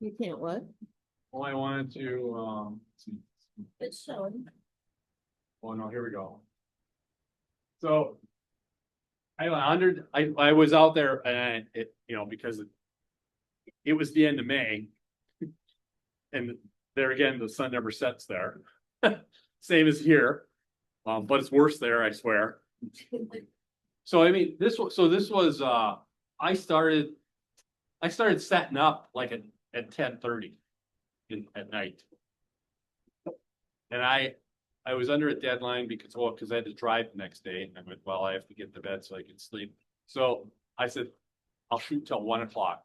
You can't what? Well, I wanted to see. It's showing. Oh no, here we go. So I was out there and it, you know, because it was the end of May. And there again, the sun never sets there. Same as here. But it's worse there, I swear. So I mean, this was I started setting up like at 10:30 at night. And I was under a deadline because I had to drive the next day. And I went, well, I have to get to bed so I can sleep. So I said, I'll shoot till 1 o'clock.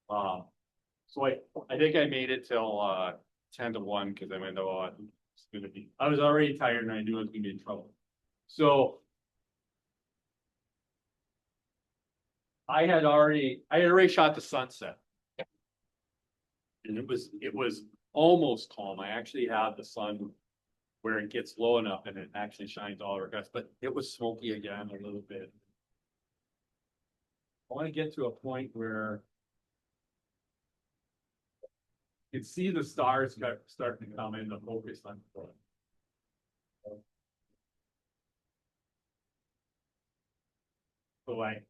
So I think I made it till 10 to 1 because I went, oh, it's gonna be, I was already tired and I knew I was gonna be in trouble. So I had already shot the sunset. And it was almost calm. I actually had the sun where it gets low enough and it actually shines all over us, but it was smoky again a little bit. I want to get to a point where You can see the stars starting to come into focus on the light.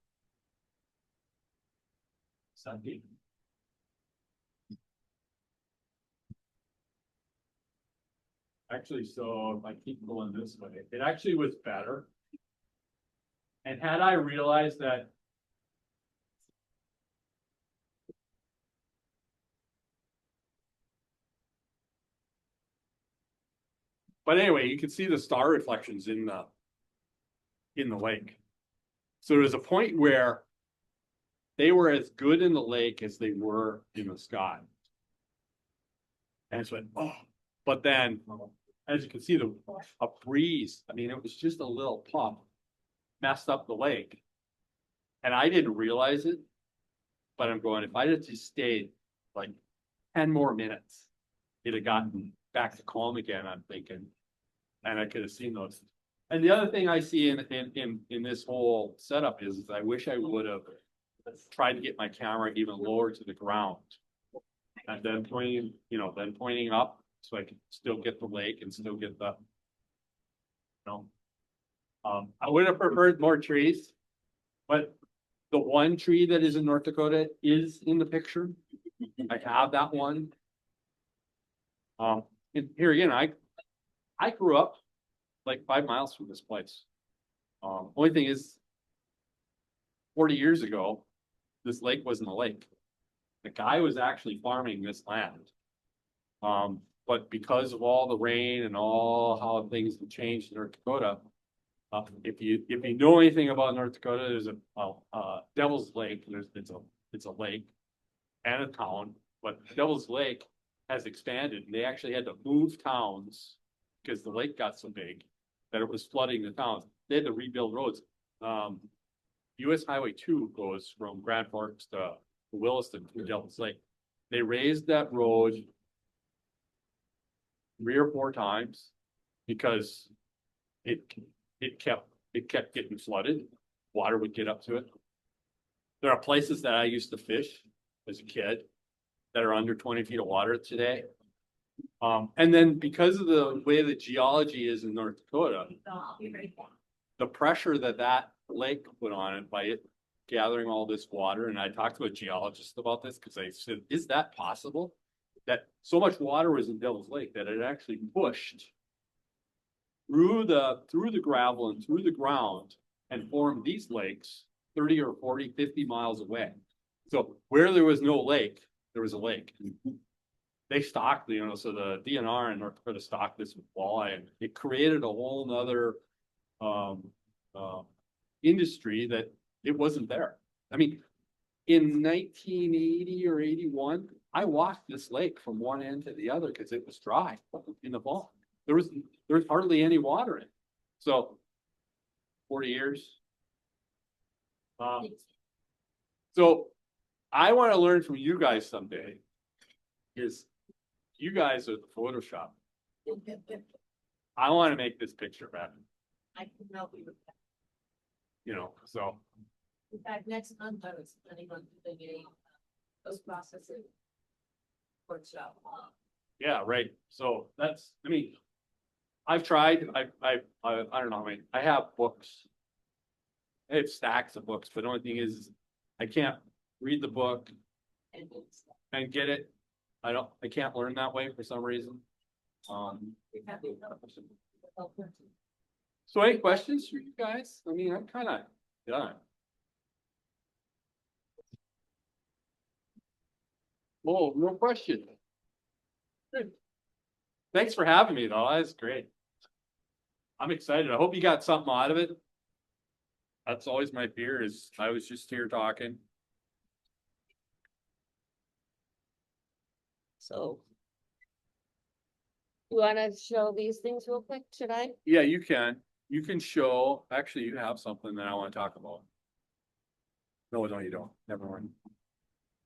Sunday. Actually, so if I keep going this way, it actually was better. And had I realized that but anyway, you can see the star reflections in the lake. So there's a point where they were as good in the lake as they were in the sky. And it's like, oh, but then as you can see, a breeze, I mean, it was just a little puff, messed up the lake. And I didn't realize it, but I'm going, if I had just stayed like 10 more minutes, it'd have gotten back to calm again, I'm thinking. And I could have seen those. And the other thing I see in this whole setup is I wish I would have tried to get my camera even lower to the ground. And then pointing up so I could still get the lake and still get the, I would have preferred more trees, but the one tree that is in North Dakota is in the picture. I have that one. And here again, I grew up like 5 miles from this place. Only thing is, 40 years ago, this lake wasn't a lake. The guy was actually farming this land. But because of all the rain and all how things have changed in North Dakota, if you know anything about North Dakota, there's a Devil's Lake. It's a lake and a town, but Devil's Lake has expanded, and they actually had to move towns because the lake got so big that it was flooding the towns. They had to rebuild roads. US Highway 2 goes from Grand Forks to Williston to Devil's Lake. They raised that road 3 or 4 times because it kept getting flooded. Water would get up to it. There are places that I used to fish as a kid that are under 20 feet of water today. And then because of the way the geology is in North Dakota, the pressure that lake put on it by it gathering all this water, and I talked to a geologist about this because I said, is that possible? That so much water was in Devil's Lake that it actually pushed through the gravel and through the ground and formed these lakes 30 or 40, 50 miles away. So where there was no lake, there was a lake. They stocked, so the DNR in North Dakota stocked this with walleye, and it created a whole nother industry that it wasn't there. I mean, in 1980 or 81, I walked this lake from one end to the other because it was dry in the fall. There was hardly any water in it. So 40 years. So I want to learn from you guys someday. Is you guys are the Photoshop. I want to make this picture better. I can help you with that. So In fact, next month I was planning on doing a post-processing workshop. yeah, right. So I've tried. I don't know. I have books. I have stacks of books, but the only thing is I can't read the book and get it. I can't learn that way for some reason. So any questions for you guys? I mean, I'm kind of done. Oh, no question. Good. Thanks for having me, though. That's great. I'm excited. I hope you got something out of it. That's always my fear, is I was just here talking. So, you want to show these things real quick? Should I? Yeah, you can. You can show. Actually, you have something that I want to talk about. No, you don't. Never mind.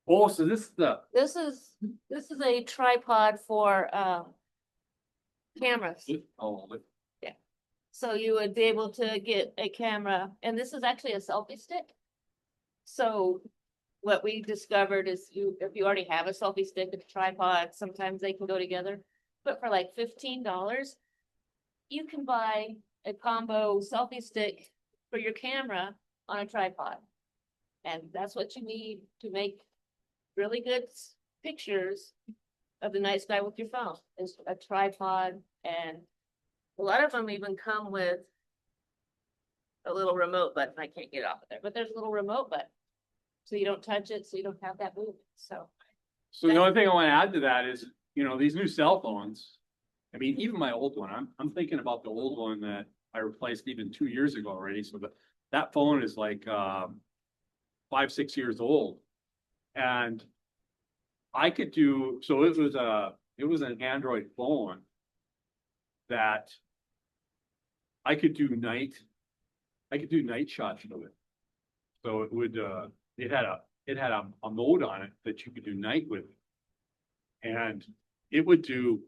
Oh, so this is This is a tripod for cameras. Oh, So you would be able to get a camera, and this is actually a selfie stick. So what we discovered is if you already have a selfie stick and a tripod, sometimes they can go together. But for like $15, you can buy a combo selfie stick for your camera on a tripod. And that's what you need to make really good pictures of the night sky with your phone, is a tripod. And a lot of them even come with a little remote button. I can't get it off of there, but there's a little remote button. So you don't touch it, so you don't have that movement. So the only thing I want to add to that is, these new cell phones. I mean, even my old one, I'm thinking about the old one that I replaced even 2 years ago already. So that phone is like 5, 6 years old. And I could do, so it was an Android phone that I could do night shots with it. So it would, it had a mode on it that you could do night with. And it would do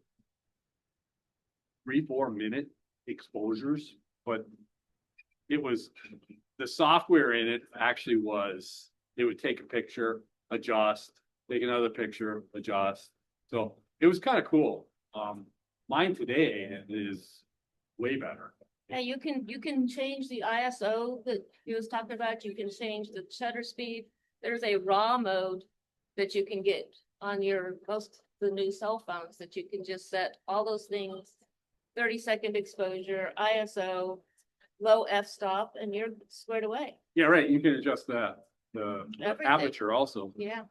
3-4 minute exposures, but the software in it actually was, it would take a picture, adjust, take another picture, adjust. So it was kind of cool. Mine today is way better. yeah, you can change the ISO that he was talking about. You can change the shutter speed. There's a RAW mode that you can get on the new cell phones that you can just set all those things, 30-second exposure, ISO, low f-stop, and you're squared away. Yeah, right. You can adjust the Everything. aperture also. Yeah.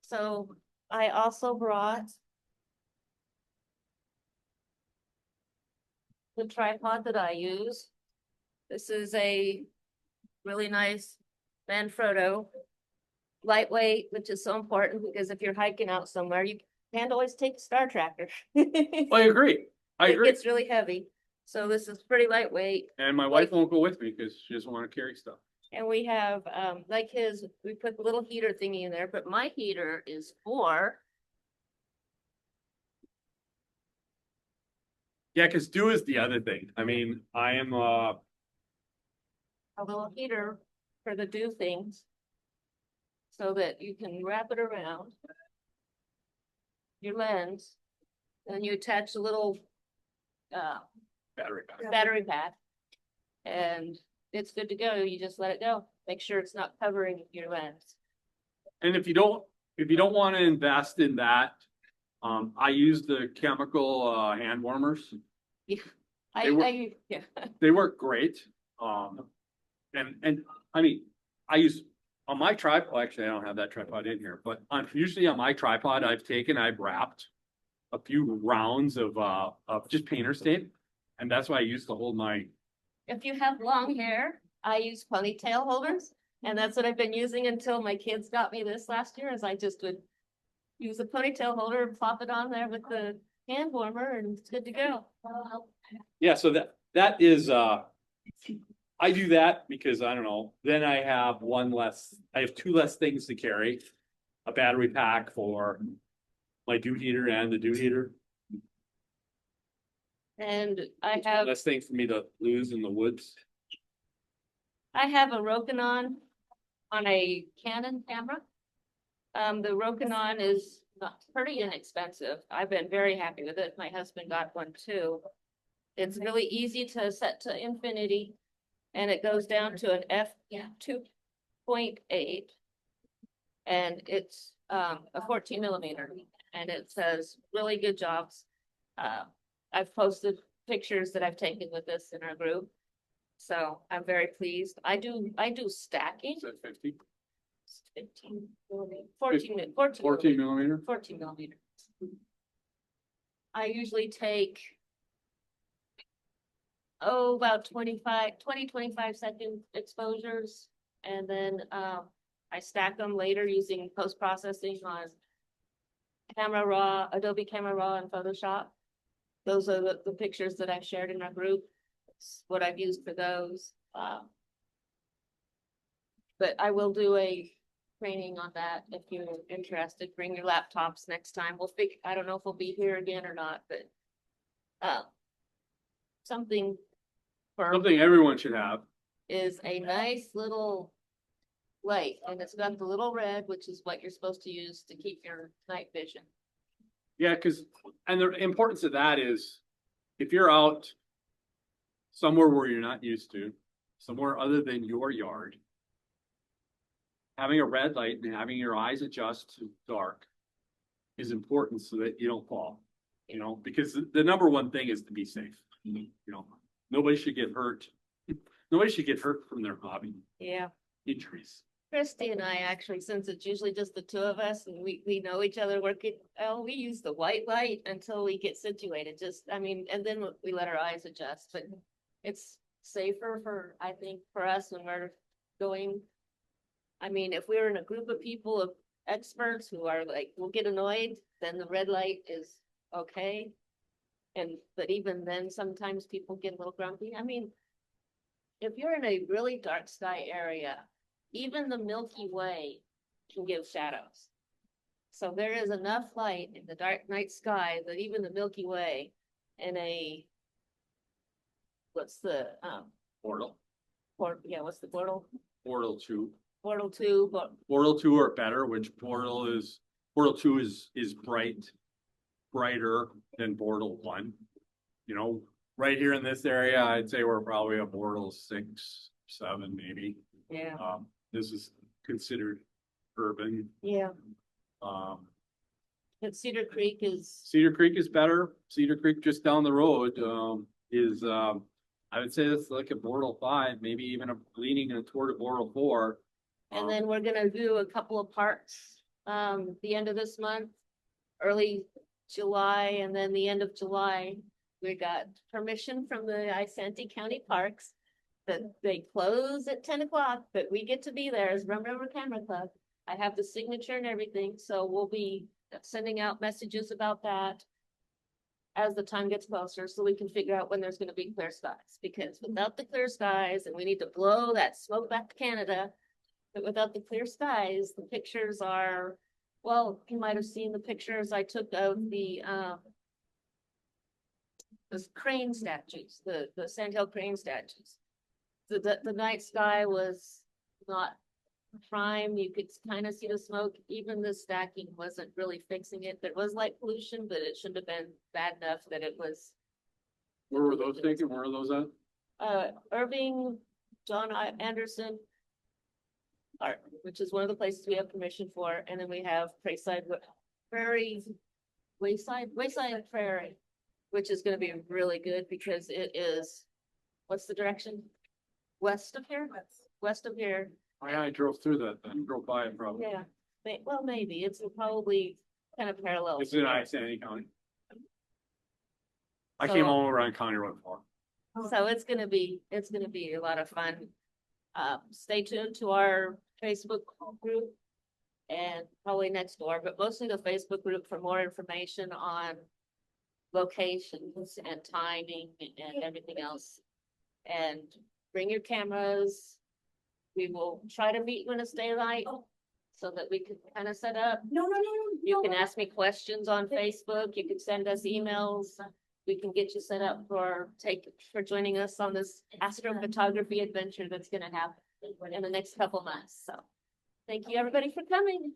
So I also brought the tripod that I use. This is a really nice Manfrotto, lightweight, which is so important because if you're hiking out somewhere, you can't always take a star tracker. I agree. It gets really heavy. So this is pretty lightweight. And my wife won't go with me because she doesn't want to carry stuff. And we have, like we put the little heater thingy in there, but my heater is for, Yeah, because dew is the other thing. I mean, I am a little heater for the do things. So that you can wrap it around your lens. And you attach a little battery pack. battery pack. And it's good to go. You just let it go. Make sure it's not covering your lens. And if you don't want to invest in that, I use the chemical hand warmers. Yeah. Yeah. They work great. And I mean, I use on my tripod. Actually, I don't have that tripod in here, but usually on my tripod, I've wrapped a few rounds of just painter's tape, and that's what I use to hold my. If you have long hair, I use ponytail holders, and that's what I've been using until my kids got me this last year, is I just would use a ponytail holder and plop it on there with the hand warmer and it's good to go. Yeah, so that is I do that because I don't know, then I have two less things to carry. A battery pack for my dew heater and the dew heater. And I have Less things for me to lose in the woods. a Rokinon on a Canon camera. The Rokinon is pretty inexpensive. I've been very happy with it. My husband got one too. It's really easy to set to infinity, and it goes down to an f2.8, and it's a 14 millimeter, and it says really good jobs. I've posted pictures that I've taken with this in our group, so I'm very pleased. I do stacking. Is that 50? 15 millimeter, 14 millimeter. 14 millimeter. I usually take about 25 second exposures, and then I stack them later using post-processing on Camera Raw, Adobe Camera Raw, and Photoshop. Those are the pictures that I've shared in our group. It's what I've used for those. But I will do a training on that if you're interested. Bring your laptops next time. I don't know if we'll be here again or not, but something Something everyone should have. is a nice little light, and it's got the little red, which is what you're supposed to use to keep your night vision. Yeah, and the importance of that is if you're out somewhere where you're not used to, somewhere other than your yard, having a red light and having your eyes adjust to dark is important so that you don't fall, because the number one thing is to be safe. Nobody should get hurt. Nobody should get hurt from their hobby. Yeah. Injuries. Christy and I actually, since it's usually just the two of us and we know each other working, we use the white light until we get situated. And then we let our eyes adjust, but it's safer I think for us when we're going. If we're in a group of people of experts who are like, will get annoyed, then the red light is okay. But even then, sometimes people get a little grumpy. If you're in a really dark sky area, even the Milky Way can give shadows. So there is enough light in the dark night sky that even the Milky Way in what's the Portal. What's the portal? Portal 2. Portal 2, but Portal 2 are better, which Portal 2 is brighter than Portal 1. Right here in this area, I'd say we're probably a Portal 6, 7, maybe. yeah. This is considered urban. Yeah. But Cedar Creek is better. Cedar Creek just down the road is I would say it's like a Portal 5, maybe even leaning toward a Portal 4. and then we're gonna do a couple of parks the end of this month, early July, and then the end of July. We got permission from the Isanti County Parks that they close at 10 o'clock, but we get to be there as Rum River Camera Club. I have the signature and everything, so we'll be sending out messages about that as the time gets closer, so we can figure out when there's gonna be clear skies, because without the clear skies, and we need to blow that smoke back to Canada, but without the clear skies, the pictures are, well, you might have seen the pictures I took of the crane statues, the sandhill crane statues. The night sky was not prime. You could kind of see the smoke. Even the stacking wasn't really fixing it. There was light pollution, but it shouldn't have been bad enough that it was. Where were those taken? Where are those at? Irving, John Anderson, which is one of the places we have permission for, and then we have Wayside Prairie, which is going to be really good because it is, what's the direction? West of here? West of here. Oh, yeah, I drove through that then. Drove by it probably. Yeah, well, maybe. It's probably kind of parallel. It's in Isanti County. I So- came all over on County Road 4. So it's gonna be a lot of fun. Stay tuned to our Facebook group and probably next door, but mostly the Facebook group for more information on locations and timing and everything else. And bring your cameras. We will try to meet when it's daylight so that we can kind of set up. You can ask me questions on Facebook. You can send us emails. We can get you set up for joining us on this astrophotography adventure that's gonna happen in the next couple months. So thank you, everybody, for coming.